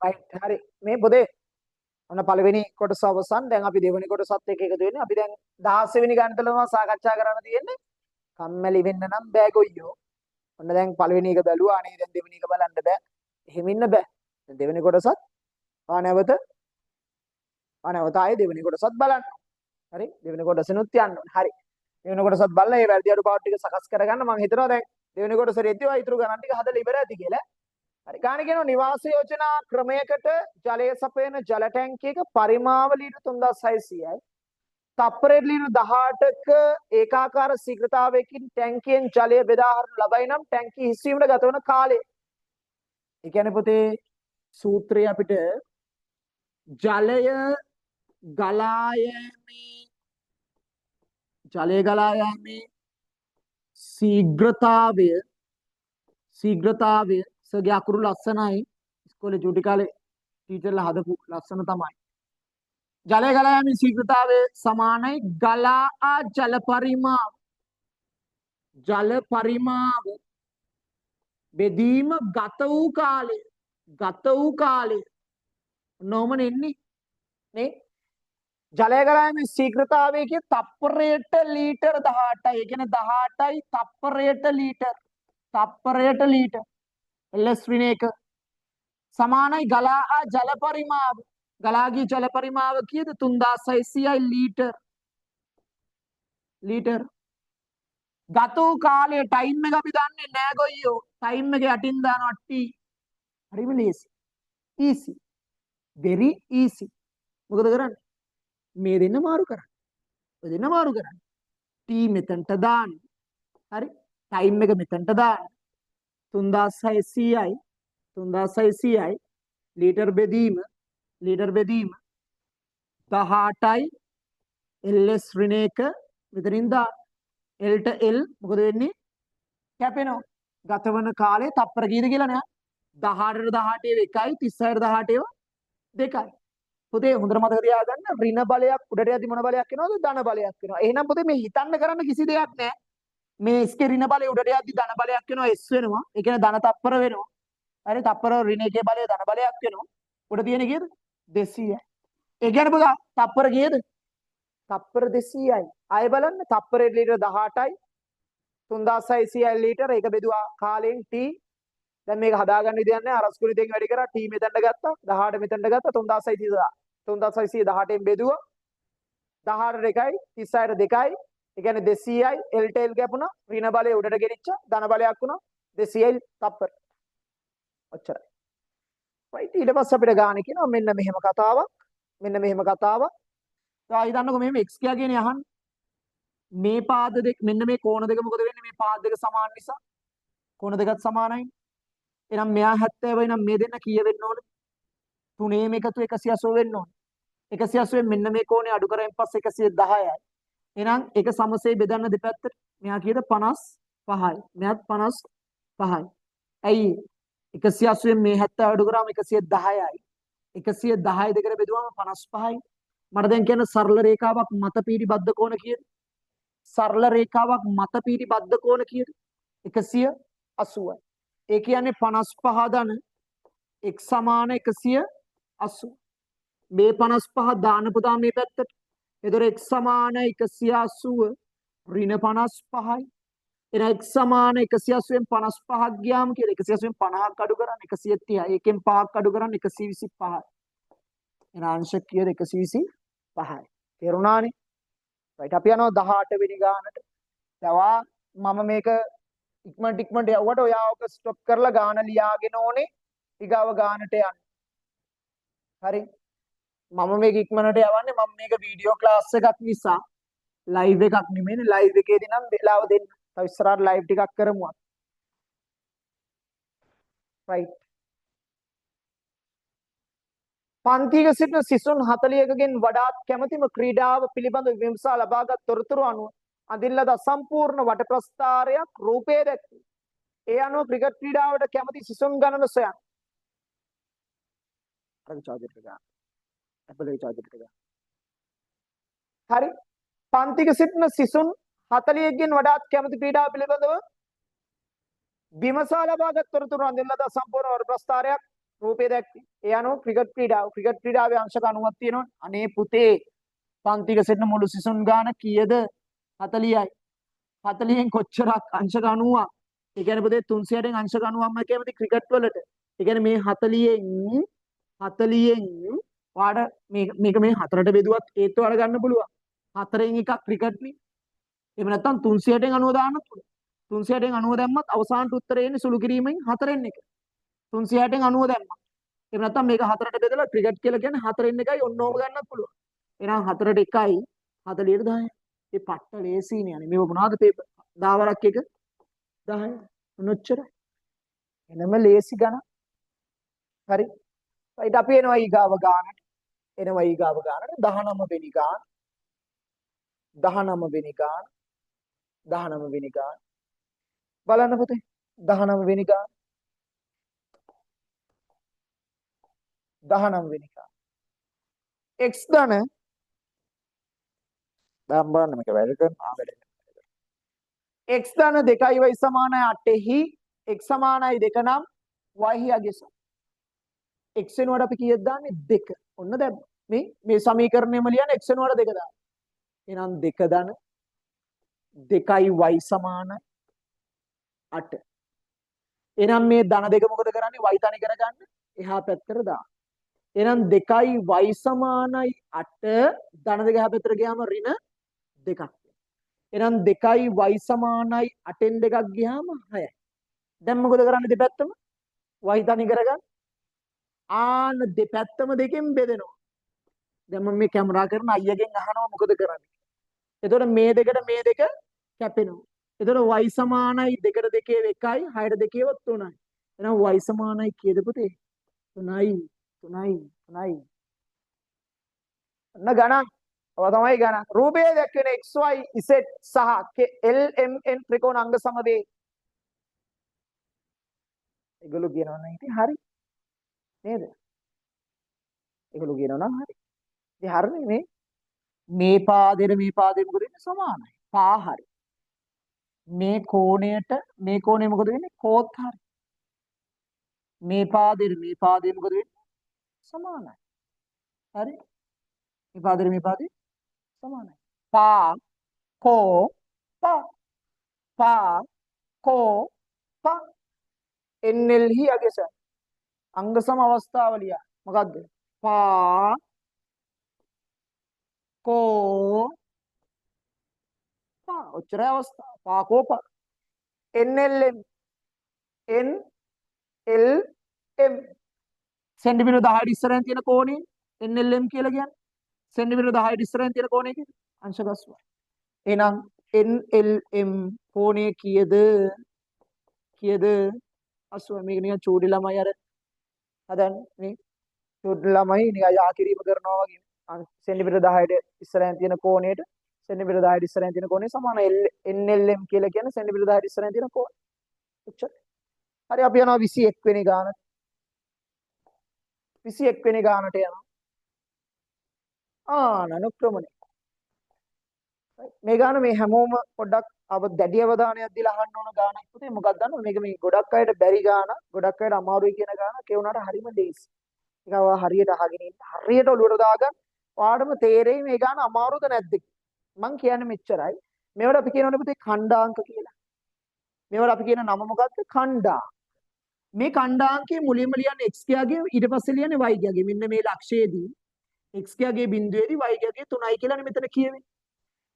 right හරි මේ පොතේ ඔන්න පළවෙනි කොටස අවසන්. දැන් අපි දෙවෙනි කොටසත් එක්ක එකතු වෙන්නේ. අපි දැන් 16 වෙනි ගණිත තමයි සාකච්ඡා කරන්න තියෙන්නේ. කම්මැලි වෙන්න නම් බෑ ගොයියෝ. ඔන්න දැන් පළවෙනි එක බැලුවා. අනේ දැන් දෙවෙනි එක බලන්න බෑ. එහෙම ඉන්න බෑ. දැන් දෙවෙනි කොටසත් ආනවත ආයේ දෙවෙනි කොටසත් බලන්න. හරි? දෙවෙනි කොටසෙනුත් යන්න ඕනේ. හරි. දෙවෙනි කොටසත් බලලා ඒ වැරදි අඩුපාඩු ටික සකස් කරගන්න. මම හිතනවා දැන් දෙවෙනි කොටස රෙද්දිවා ඊටු ගණන් ටික හදලා ඉවර ඇති කියලා. හරි. ගාන කියනවා නිවාස යෝජනා ක්‍රමයකට ජලය සපයන ජල ටැංකියක පරිමාව ලීටර් 3600යි. තප්පරයට ලීටර් 18ක ඒකාකාර ශීඝ්‍රතාවයකින් ටැංකියෙන් ජලය බෙදා හරිනු ලබයි නම් ටැංකිය හිස්වීමට ගත වන කාලය. ඒ කියන්නේ පුතේ සූත්‍රය අපිට ජලය ගලා යෑමේ ශීඝ්‍රතාවය සගේ අකුරු ලස්සනයි. ඉස්කෝලේ චූටි කාලේ ටීචර්ලා හදපු ලස්සන තමයි. ජලය ගලා යෑමේ ශීඝ්‍රතාවය සමානයි ගලා ජල පරිමාව බෙදීම ගත වූ කාලය නොමන එන්නේ නේ. ජලය ගලා යෑමේ ශීඝ්‍රතාවය කිය තප්පරයට ලීටර් 18යි. ඒ කියන්නේ 18යි තප්පරයට ලීටර් LS ඍණ 1 සමානයි ගලා ජල පරිමාව. ගලා ගිය ජල පරිමාව කීයද? 3600යි ලීටර්. ගත වූ කාලය ටයිම් එක අපි දන්නේ නෑ ගොයියෝ. ටයිම් එක යටින් දානවා T. හරිම ලේසි. easy. very easy. මොකද කරන්නේ? මේ දෙන්න මාරු කරන්න. ඔය දෙන්න මාරු කරන්න. T මෙතනට දාන්න. හරි? ටයිම් එක මෙතනට දාන්න. 3600යි ලීටර් බෙදීම 18යි LS ඍණ 1 මෙතනින් දාන්න. L ට L මොකද වෙන්නේ? කැපෙනවා. ගතවන කාලය තප්පර කීයද කියලා නෑ. 18ට 18 1යි 36ට 18 2යි. පුතේ හොඳට මතක තියාගන්න ඍණ බලයක් උඩට යද්දි මොන බලයක් වෙනවද? ධන බලයක් වෙනවා. එහෙනම් පුතේ මේ හිතන්න කරන්න කිසි දෙයක් නෑ. මේ S ගේ ඍණ බලය උඩට යද්දි ධන බලයක් වෙනවා S වෙනවා. ඒ කියන්නේ ධන තප්පර වෙනවා. හරි තප්පර ඍණ එකේ බලය ධන බලයක් වෙනවා. උඩ තියෙන කීයද? 200යි. ඒ කියන්නේ පුතා තප්පර කීයද? තප්පර 200යි. ආයෙ බලන්න තප්පරේ ලීටර් 18යි 3600යි ලීටර්. ඒක බෙදුවා කාලෙන් T. දැන් මේක හදාගන්න විදියක් නැහැ. අර ස්කූලේ දෙක වැඩි කරා T මෙතනට ගත්තා 18 මෙතනට ගත්තා 3600 18න් බෙදුවා 18ට 1යි 36ට 2යි. ඒ කියන්නේ 200යි L ට L කැපුණා. ඍණ බලය උඩට ගෙනිච්චා. ධන බලයක් වුණා 200යි තප්පර. ඔච්චරයි. right ඊට පස්සේ අපිට ගාන කියනවා මෙන්න මෙහෙම කතාවක්. ආයි දන්නකො මෙහෙම x කියා කියන්නේ අහන්න. මේ පාද දෙක මෙන්න මේ කෝණ දෙක මොකද වෙන්නේ? මේ පාද දෙක සමාන නිසා කෝණ දෙකත් සමානයි. එහෙනම් මෙහා 70 නම් මේ දෙන්න කීය වෙන්න ඕනේ? 3ේම එකතු 180 වෙන්න ඕනේ. 180 මෙන්න මේ කෝණය අඩු කරෙන් පස්සේ 110යි. එහෙනම් එක සමසේ බෙදන්න දෙපැත්තට. මෙහා කීයද? 55යි. මෙහාත් 55යි. ඇයි 180 මේ 70 අඩු කරාම 110යි. 110යි දෙකට බෙදුවාම 55යි. මට දැන් කියන්න සරල රේඛාවක් මත පිටිබද්ධ කෝණ කීයද? සරල රේඛාවක් මත පිටිබද්ධ කෝණ කීයද? 180යි. ඒ කියන්නේ 55 ධන x සමාන 180. මේ 55 දාන පුතා මේ පැත්තට. එතකොට x සමාන 180 ඍණ 55යි. එහෙනම් x සමාන 180න් 55ක් ගියාම කියලා 180න් 50ක් අඩු කරන්න 130යි. ඒකෙන් 5ක් අඩු කරන්න 125යි. එහෙනම් අංශ කීයද? 125යි. තේරුණානේ? right අපි යනවා 18 වෙනි ගානට. දවා මම මේක ඉක්මනට යවුවට ඔයා ඔක ස්ටොප් කරලා ගාන ලියාගෙන ඕනේ ඊගාව ගානට යන්න. හරි? මම මේක ඉක්මනට යවන්නේ මම මේක වීඩියෝ ක්ලාස් එකක් නිසා ලයිව් එකක් නෙමෙයි. ලයිව් එකේදී නම් වෙලාව දෙන්න. තව ඉස්සරහට ලයිව් ටිකක් කරමු. right පන්තියක සිටින සිසුන් 40කගෙන් වඩාත් කැමැතිම ක්‍රීඩාව පිළිබඳ විමසා ලබාගත් තොරතුරු අනුව අඳින ලද සම්පූර්ණ වට ප්‍රස්ථාරයක් රූපයේ දැක්වේ. ඒ අනුව ක්‍රිකට් ක්‍රීඩාවට කැමැති සිසුන් ගණන සොයන්න. හරි. පන්තික සිටින සිසුන් 40කින් වඩාත් කැමති ක්‍රීඩාව පිළිබඳව විමසා ලබාගත් තොරතුරු අඳින ලද සම්පූර්ණ වට ප්‍රස්ථාරයක් රූපේ දැක්කේ. ඒ අනුව ක්‍රිකට් ක්‍රීඩාව. ක්‍රිකට් ක්‍රීඩාවේ අංශක 90ක් තියෙනවා. අනේ පුතේ පන්තික සෙට්න මුළු සිසුන් ගාන කීයද? 40යි. 40න් කොච්චරක් අංශක 90ක්. ඒ කියන්නේ පුතේ 300න් අංශක 90ක්ම කැමති ක්‍රිකට් වලට. ඒ කියන්නේ මේ 40න් වාඩ මේක මේ හතරට බෙදුවත් ඒත් වල ගන්න පුළුවන්. හතරෙන් එකක් ක්‍රිකට් නේ. එහෙම නැත්නම් 300ට 90 දාන්නත් පුළුවන්. 300ට 90 දැම්මත් අවසානට උත්තරේ එන්නේ සුළු කිරීමෙන් හතරෙන් එක. 300ට 90 දැම්මා. එහෙම නැත්නම් මේක හතරට බෙදලා ක්‍රිකට් කියලා කියන්නේ හතරෙන් එකයි ඔන්නෝම ගන්නත් පුළුවන්. එහෙනම් හතරට එකයි 40ට 10යි. ඒ පට්ට ලේසිනේ යන්නේ. මේව මොනවද පේපර් 10 වරක් එක 10යි. මොනොච්චරයි. එනම ලේසි ගණන්. හරි. ඊට අපි එනවා ඊගාව ගානට. 19 වෙනි ගාන. 19 වෙනි ගාන. 19 වෙනි ගාන. බලන්න පුතේ 19 වෙනි ගාන. 19 වෙනි ගාන. x ධන දැන් බලන්න මේක වැඩ කරනවා වැඩ. x ධන 2y සමානයි 8 x සමානයි 2 නම් y යගේ සම. x වෙනුවට අපි කීයද දාන්නේ 2. ඔන්න දැන් මේ සමීකරණයම ලියන්න x වෙනුවට 2 දාන්න. එහෙනම් 2 ධන 2y සමානයි 8. එහෙනම් මේ ධන දෙක මොකද කරන්නේ? y තනි කරගන්න එහා පැත්තට දාන්න. එහෙනම් 2y සමානයි 8 ධන දෙක එහා පැත්තට ගියාම ඍණ 2ක්. එහෙනම් 2y සමානයි 8න් 2ක් ගියාම 6යි. දැන් මොකද කරන්නේ දෙපැත්තම? y තනි කරගන්න. ආන දෙපැත්තම දෙකෙන් බෙදෙනවා. දැන් මම මේ කැමරා කරන අයියගෙන් අහනවා මොකද කරන්නේ? එතකොට මේ දෙකට මේ දෙක කැපෙනවා. එතකොට y සමානයි 2ට 2 1යි 6ට 2 3යි. එහෙනම් y සමානයි කීයද පුතේ? 3යි 3යි 3යි. අන්න ගණන්. ඔය තමයි ගණන්. රූපයේ දැක්වෙන xy z සහ lmn ත්‍රිකෝණ අංග සමදේ. ඒගොල්ලෝ කියනවා නම් ඉතින් හරි. නේද? ඒගොල්ලෝ කියනවා නම් හරි. ඉතින් හරිනේ මේ. මේ පාදෙට මේ පාදෙ මොකද වෙන්නේ? සමානයි. පා හරි. මේ කෝණය මොකද වෙන්නේ? කෝත් හරි. මේ පාදෙට මේ පාදෙ මොකද වෙන්නේ? සමානයි. හරි. මේ පාදෙට මේ පාදෙ සමානයි. පා කෝ පා කෝ පා එන්එල්හි අගස අංග සම අවස්ථාවලිය මොකද්ද? පා කෝ පා ඔච්චරයි අවස්ථාව. පා කෝ පා එන්එල්එම් එන්එල්එම් සෙන්ටිමීටර 10ට ඉස්සරහින් තියෙන කෝණය එන්එල්එම් කියලා කියන්නේ. සෙන්ටිමීටර 10ට ඉස්සරහින් තියෙන කෝණය කියන්නේ අංශක 80. එහෙනම් එන්එල්එම් කෝණය කීයද? 80. මේක නිකන් චූටි ළමයි අර හදන්නේ මේ චූටි ළමයි නිකන් යා කිරීම කරනවා වගේ. සෙන්ටිමීටර 10ට ඉස්සරහින් තියෙන කෝණයට සෙන්ටිමීටර 10ට ඉස්සරහින් තියෙන කෝණය සමාන එන්එල්එම් කියලා කියන්නේ සෙන්ටිමීටර 10ට ඉස්සරහින් තියෙන කෝණය. ඔච්චර. හරි අපි යනවා 21 වෙනි ගානට. 21 වෙනි ගානට යනවා. අනුක්‍රමණය. මේ ගාන මේ හැමෝම පොඩ්ඩක් දැඩි අවධානයක් දීලා අහන්න ඕන ගානක් පුතේ. මොකක්ද දන්නවද? මේක මේ ගොඩක් අයට බැරි ගාන, ගොඩක් අයට අමාරුයි කියන ගානක්. ඒ වුණාට හරිම ලේසි. ඒක හරියට අහගෙන ඉන්න. හරියට ඔලුවට දාගන්න. ඔයාලටම තේරෙයි මේ ගාන අමාරුද නැද්ද මං කියන්නේ මෙච්චරයි. මේවට අපි කියනවනේ පුතේ ඛණ්ඩාංක කියලා. මේවට අපි කියන නම මොකද්ද? ඛණ්ඩාංක. මේ ඛණ්ඩාංකයේ මුලින්ම ලියන්නේ x කියාගේ ඊට පස්සේ ලියන්නේ y කියාගේ. මෙන්න මේ ලක්ෂයේදී x කියාගේ බිඳුවේදී y කියාගේ 3යි කියලානේ මෙතන කියවෙන්නේ.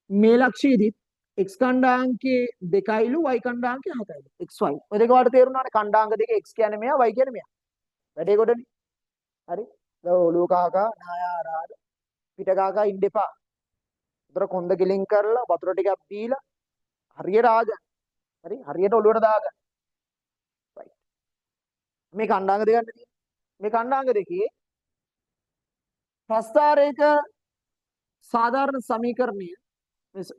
මේ ලක්ෂයේදී x ඛණ්ඩාංකයේ 2යිලු y ඛණ්ඩාංකයේ 7යිලු xy. ඔය දෙක වලට තේරුණානේ ඛණ්ඩාංක දෙක x කියන්නේ මෙයා y කියන්නේ මෙයා. වැඩේ කොටනේ. හරි. දැන් ඔලුව කාකා නාය ආරාද පිට කාකා ඉන්න එපා. උතර කොන්ද ගෙලින් කරලා වතුර ටිකක් දීලා හරියට ආගන්න. හරි හරියට ඔලුවට දාගන්න. right. මේ ඛණ්ඩාංක දෙක ගන්න තියෙන්නේ. මේ ඛණ්ඩාංක දෙකේ ප්‍රස්ථාරයක සාධාරණ සමීකරණය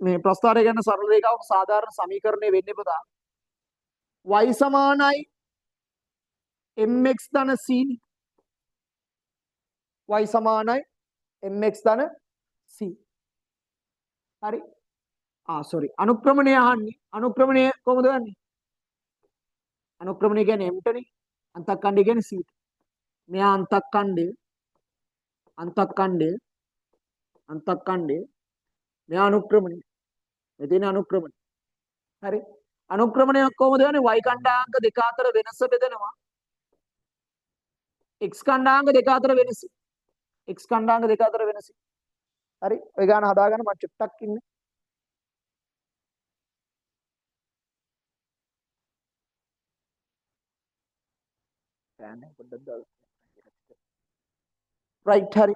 මේ ප්‍රස්ථාරය ගැන සරල රේඛාවක සාධාරණ සමීකරණය වෙන්නේ පුතා y සමානයි mx ධන c y සමානයි mx ධන c. හරි. sorry අනුක්‍රමණය අහන්නේ. අනුක්‍රමණය කොහොමද ගන්නෙ? අනුක්‍රමණය කියන්නේ m ටනේ. අන්තක්ඛණ්ඩය කියන්නේ c. මෙයා අන්තක්කණ්ඩය අන්තක්කණ්ඩය අන්තක්කණ්ඩය මෙයා අනුක්‍රමණය මෙතන අනුක්‍රමණය හරි අනුක්‍රමණයක් කොහොමද වෙන්නේ y කණ්ඩායක දෙක අතර වෙනස බෙදනවා x කණ්ඩායක දෙක අතර වෙනස x කණ්ඩායක දෙක අතර වෙනස හරි ඔය ගාන හදාගන්න මම චුට්ටක් ඉන්නේ right හරි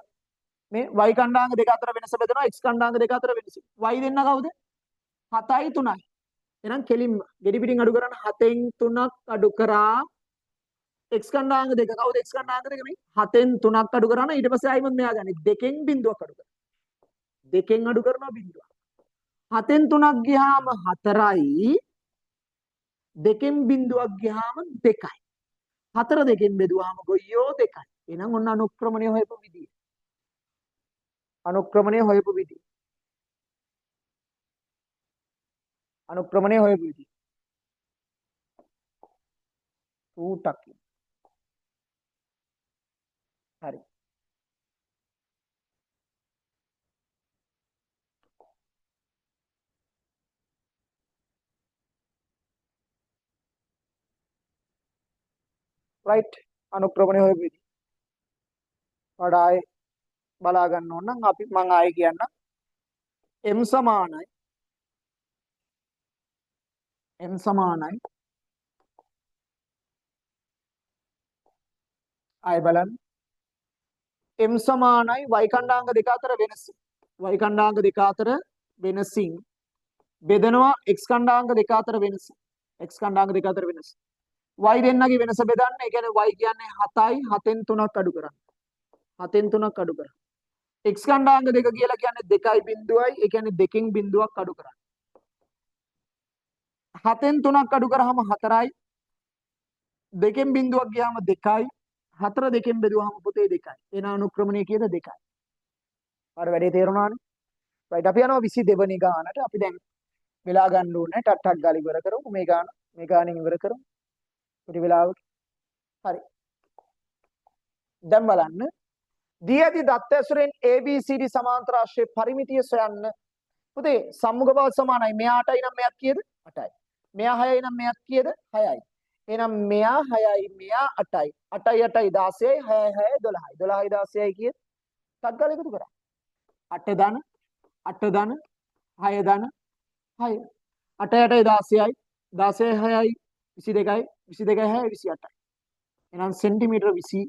මේ y කණ්ඩායක දෙක අතර වෙනස බෙදනවා x කණ්ඩායක දෙක අතර වෙනස y දෙන්න කවුද 7යි 3යි එහෙනම් කෙලින්ම ගෙඩි පිටින් අඩු කරන්න 7න් 3ක් අඩු කරා x කණ්ඩායක දෙක කවුද x කණ්ඩායක දෙක මේ 7න් 3ක් අඩු කරනවා ඊට පස්සේ ආයිමත් මෙයා ගන්න දෙකෙන් බිඳුවක් අඩු කරනවා දෙකෙන් අඩු කරනවා බිඳුවක් 7න් 3ක් ගියාම 4යි දෙකෙන් බිඳුවක් ගියාම 2යි 4 දෙකෙන් බෙදුවාම ගොයියෝ 2යි එහෙනම් ඔන්න අනුක්‍රමණය හොයපු විදිය අනුක්‍රමණය හොයපු විදිය අනුක්‍රමණය හොයපු විදිය ඌටක් හරි right අනුක්‍රමණය හොයපු විදිය වඩා ආයේ බලා ගන්න ඕන නම් අපි මම ආයේ කියන්න m සමානයි m සමානයි ආයේ බලන්න m සමානයි y කණ්ඩායක දෙක අතර වෙනස y කණ්ඩායක දෙක අතර වෙනසින් බෙදනවා x කණ්ඩායක දෙක අතර වෙනස x කණ්ඩායක දෙක අතර වෙනස y දෙන්නගේ වෙනස බෙදන්න ඒ කියන්නේ y කියන්නේ 7යි 7න් 3ක් අඩු කරන්න 7න් 3ක් අඩු කරන්න x කණ්ඩායක දෙක කියලා කියන්නේ 2යි බිඳුවයි ඒ කියන්නේ දෙකෙන් බිඳුවක් අඩු කරන්න 7න් 3ක් අඩු කරාම 4යි දෙකෙන් බිඳුවක් ගියාම 2යි 4 දෙකෙන් බෙදුවාම පුතේ 2යි එන අනුක්‍රමණය කීයද 2යි අර වැඩේ තේරුණානේ right අපි යනවා 22 වෙනි ගානට අපි දැන් වෙලා ගන්න ඕනේ ටට්ටක් ගාලා ඉවර කරමු මේ ගානෙන් ඉවර කරමු පොඩි වෙලාවක හරි දැන් බලන්න දී ඇති දත්ත ඇසුරෙන් ABCD සමාන්තර ආශ්‍රයේ පරිමිතිය සොයන්න පුතේ සම්මුඛ බව සමානයි මෙයාටයි නම් මෙයක් කීයද 8යි මෙයා 6යි නම් මෙයක් කීයද 6යි එහෙනම් මෙයා 6යි මෙයා 8යි 8යි 8යි 16යි 6යි 6යි 12යි 12යි 16යි කීයද ටක් එකතු කරා 8 ධන 8 ධන 6 ධන 6 8 8යි 16යි 16යි 6යි 22යි 22යි 6යි 28යි එහෙනම් සෙන්ටිමීටර 28යි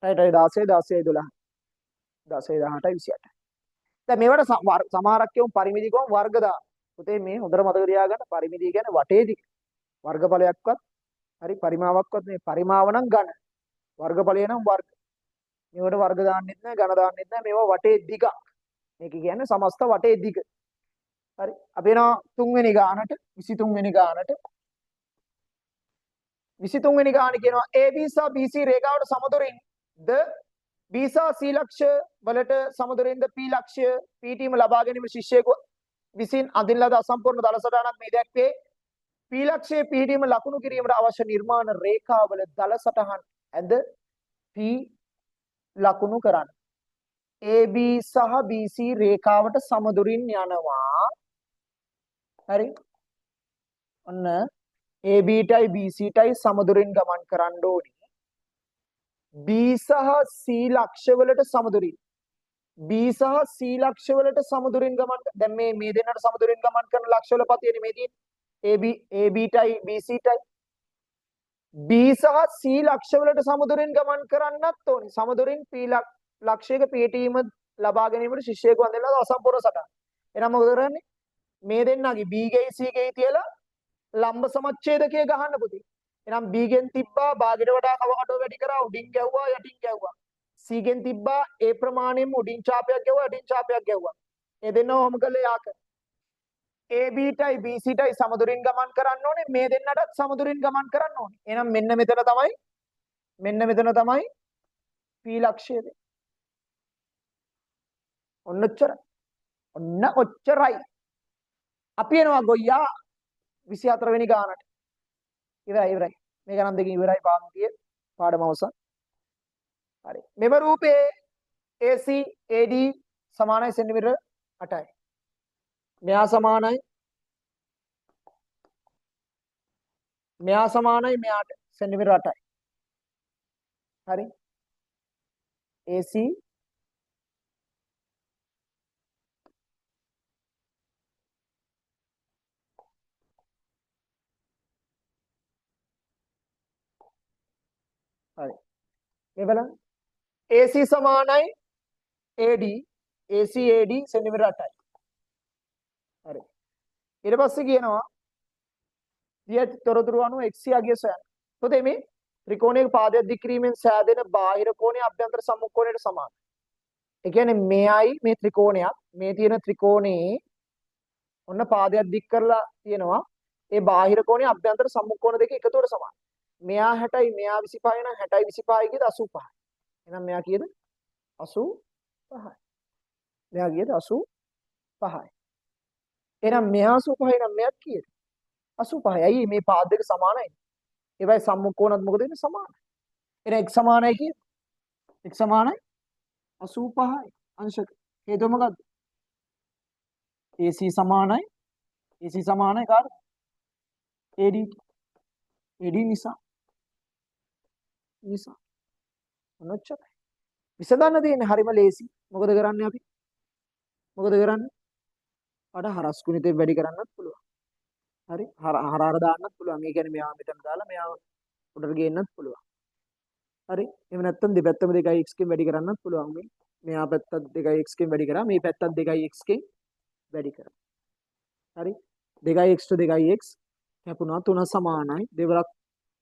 8යි 16 16යි 12 16යි 18යි 28යි දැන් මේවට සමහරක් කියමු පරිමිති කොහොම වර්ග දාන පුතේ මේ හොඳට මතක තියාගන්න පරිමිතිය කියන්නේ වටේදී වර්ගඵලයක්වත් හරි පරිමාවක්වත් මේ පරිමාව නම් ඝන වර්ගඵලය නම් වර්ග මේවට වර්ග දාන්නෙත් නැහැ ඝන දාන්නෙත් නැහැ මේවා වටේ දිග මේක කියන්නේ සමස්ත වටේ දිග හරි අපි එනවා 3 වෙනි ගානට 23 වෙනි ගානට 23 වෙනි ගාන කියනවා AB සහ BC රේඛාවට සමදුරින් ද B සහ C ලක්ෂ වලට සමදුරින් ද P ලක්ෂය PT ම ලබා ගැනීම ශිෂ්‍යයෙකු විසින් අඳින ලද අසම්පූර්ණ දල සටහනක් මේ දැක්වේ P ලක්ෂයේ පිහිටීම ලකුණු කිරීමට අවශ්‍ය නිර්මාණ රේඛාවල දල සටහන් ඇඳ P ලකුණු කරන්න AB සහ BC රේඛාවට සමදුරින් යනවා හරි ඔන්න AB ටයි BC ටයි සමදුරින් ගමන් කරන්න ඕනි B සහ C ලක්ෂ වලට සමදුරින් B සහ C ලක්ෂ වලට සමදුරින් ගමන් දැන් මේ දෙන්නට සමදුරින් ගමන් කරන ලක්ෂ වල පතියනේ මේ තියෙන්නේ AB ටයි BC ටයි B සහ C ලක්ෂ වලට සමදුරින් ගමන් කරන්නත් ඕනි සමදුරින් P ලක්ෂයක පිහිටීම ලබා ගැනීමට ශිෂ්‍යයෙකු වන්දනලා අසම්පූර්ණ සටහන එහෙනම් මොකද කරන්නේ මේ දෙන්නගේ B ගේ C ගේ තියලා ලම්බ සමච්ඡේදකය ගහන්න පුතේ එහෙනම් B ගෙන් තිබ්බා භාගයට වඩා කවකටෝ වැඩි කරා උඩින් ගැව්වා යටින් ගැව්වා C ගෙන් තිබ්බා ඒ ප්‍රමාණයෙන්ම උඩින් ඡාපයක් ගැව්වා යටින් ඡාපයක් ගැව්වා ඒ දෙන්නව ඔහොම කළේ යාක AB ටයි BC ටයි සමදුරින් ගමන් කරන්න ඕනේ මේ දෙන්නටත් සමදුරින් ගමන් කරන්න ඕනේ එහෙනම් මෙන්න මෙතන තමයි P ලක්ෂය දෙන්නේ ඔන්න ඔච්චරයි අපි එනවා ගොයියා 24 වෙනි ගානට ඉවරයි මේ ගණන් දෙකෙන් ඉවරයි පාන්තිය පාඩම අවසන්. හරි. මෙම රූපයේ AC AD සමානයි සෙන්ටිමීටර 8යි. මෙයා සමානයි මෙයාට සෙන්ටිමීටර 8යි. හරි. AC හරි. මේ බලන්න. AC සමානයි AD සෙන්ටිමීටර 8යි. හරි. ඊට පස්සේ කියනවා දිය තොරතුරු අනුව x අගය සොයන්න. එතකොට මේ ත්‍රිකෝණයක පාදයක් දික් කිරීමෙන් සෑදෙන බාහිර කෝණය අභ්‍යන්තර සම්මුඛ කෝණයට සමානයි. ඒ කියන්නේ මෙයයි මේ ත්‍රිකෝණයක් මේ තියෙන ත්‍රිකෝණේ ඔන්න පාදයක් දික් කරලා තියෙනවා. ඒ බාහිර කෝණය අභ්‍යන්තර සම්මුඛ කෝණ දෙක එකතුවට සමානයි. මෙයා 60යි මෙයා 25යි නම් 60යි 25යි කියද 85යි. එහෙනම් මෙයා කියද 85යි. මෙයා කියද 85යි. එහෙනම් මෙයා 85යි නම් මෙයාත් කියද 85යි. ඇයි මේ පාද දෙක සමානයි. ඒවයි සම්මුඛ කෝණත් මොකද වෙන්නේ සමානයි. එහෙනම් x සමානයි කියද? x සමානයි 85යි අංශක. හේතුව මොකද්ද? AC සමානයි කාටද? AD නිසා මොනොච්චරයි. විසඳන්න තියෙන්නේ හරිම ලේසි. මොකද කරන්නේ අපි? අර හරස් ගුණිතේ වැඩි කරන්නත් පුළුවන්. හරි? හර දාන්නත් පුළුවන්. ඒ කියන්නේ මෙයා මෙතන දාලා මෙයා උඩට ගේන්නත් පුළුවන්. හරි? එහෙම නැත්නම් දෙපැත්තම 2x කින් වැඩි කරන්නත් පුළුවන්. මෙයා පැත්තත් 2x කින් වැඩි කරා මේ පැත්තත් 2x කින් වැඩි කරා. හරි? 2x to 2x කැපුණා 3 සමානයි. දෙවරක්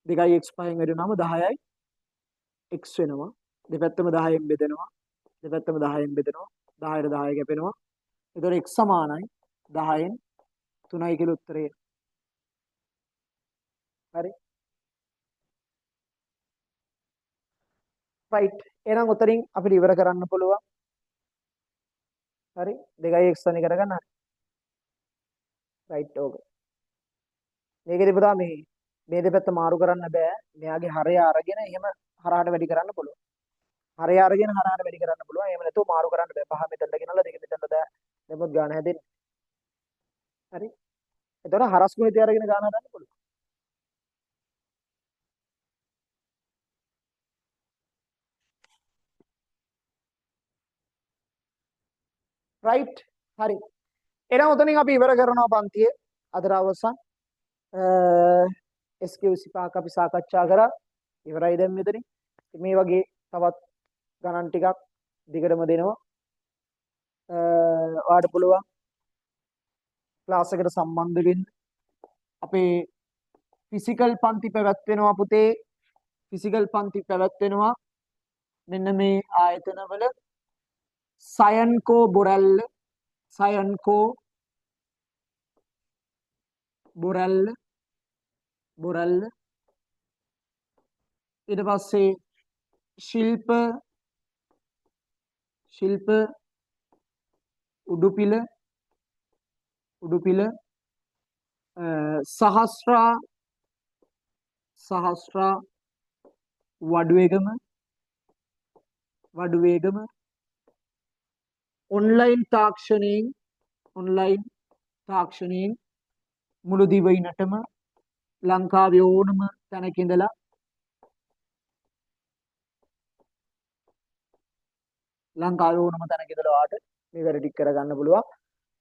2x පහෙන් වැඩි වුණාම 10යි x වෙනවා. දෙපැත්තම 10න් බෙදෙනවා. 10ට 10 කැපෙනවා. එතකොට x සමානයි 10න් 3යි කියලා උත්තරේ. හරි? right. එහෙනම් උතරින් අපිට ඉවර කරන්න පුළුවන්. හරි? 2x තනි කරගන්න. right ඕක. මේකෙදි පුතා මේ දෙපැත්ත මාරු කරන්න බෑ. මෙයාගේ හරය අරගෙන එහෙම හරහට වැඩි කරන්න පුළුවන්. හරය අරගෙන හරහට වැඩි කරන්න පුළුවන්. එහෙම නැතුව මාරු කරන්න බෑ. පහ මෙතනට ගෙනල්ලා දෙක මෙතනට දැම්මොත් ගාන හැදෙන්නේ. හරි? එතකොට හරස් ගුණිතය අරගෙන ගාන හදන්න පුළුවන්. right? හරි. එහෙනම් උතනින් අපි ඉවර කරනවා පන්තියේ අදට අවසන්. SQC පහක් අපි සාකච්ඡා කරා. ඉවරයි දැන් මෙතනින්. මේ වගේ තවත් ගණන් ටිකක් දිගටම දෙනවා. ඔයාලට පුළුවන් ක්ලාස් එකට සම්බන්ධ වෙන්න. අපේ ෆිසිකල් පන්ති පැවැත්වෙනවා පුතේ. ෆිසිකල් පන්ති පැවැත්වෙනවා. මෙන්න මේ ආයතනවල සයන්කෝ බොරැල්ල ඊට පස්සේ ශිල්ප උඩුපිල සහස්‍රා වඩුවේගම ඔන්ලයින් තාක්ෂණයෙන් මුළු දිවයිනටම ලංකාවේ ඕනම තැනක ඉඳලා ඔයාට මේ වැඩ ටික කරගන්න පුළුවන්.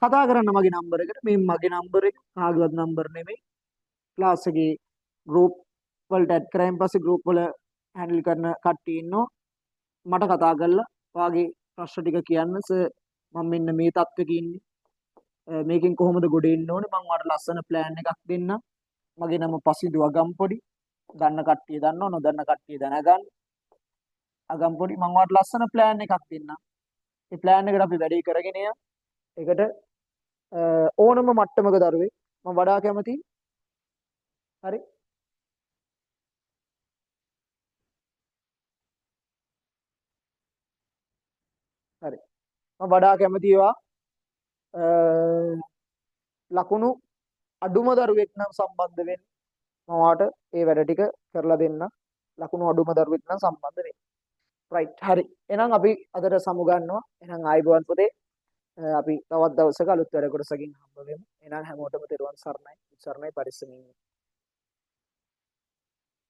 කතා කරන්න මගේ නම්බර එකට. මේ මගේ නම්බර එක කාගේවත් නම්බර නෙමෙයි. ක්ලාස් එකේ ගෲප් වලට ඇඩ් කරායින් පස්සේ ගෲප් වල හැන්ඩල් කරන කට්ටිය ඉන්නවා. මට කතා කරලා ඔයාගේ ප්‍රශ්න ටික කියන්න. සර් මම මෙන්න මේ තත්ත්වෙක ඉන්නේ. මේකෙන් කොහොමද ගොඩ එන්න ඕනේ? මම ඔයාලට ලස්සන ප්ලෑන් එකක් දෙන්නම්. මගේ නම පසිදු අගම්පොඩි. දන්න කට්ටිය දන්නවා, නොදන්න කට්ටිය දැනගන්න. අගම්පොඩි මම ඔයාලට ලස්සන ප්ලෑන් එකක් දෙන්නම්. ඒ ප්ලෑන් එකට අපි වැඩේ කරගෙන යන්න. ඒකට ඕනම මට්ටමක දරුවෙක් මම වඩා කැමතියි. හරි? හරි. මම වඩා කැමතියි ඒවා ලකුණු අඩුම දරුවෙක් නම් සම්බන්ධ වෙන්න. මම ඔයාට ඒ වැඩ ටික කරලා දෙන්නම්. ලකුණු අඩුම දරුවෙක් නම් සම්බන්ධ වෙන්නේ. රයිට් හරි. එහෙනම් අපි අදට සමු ගන්නවා. එහෙනම් ආයිබෝවන් පුතේ. අපි තවත් දවසක අලුත් වැඩ කොටසකින් හම්බ වෙමු. එහෙනම් හැමෝටම තෙරුවන් සරණයි. සරණයි පරිස්සමින්.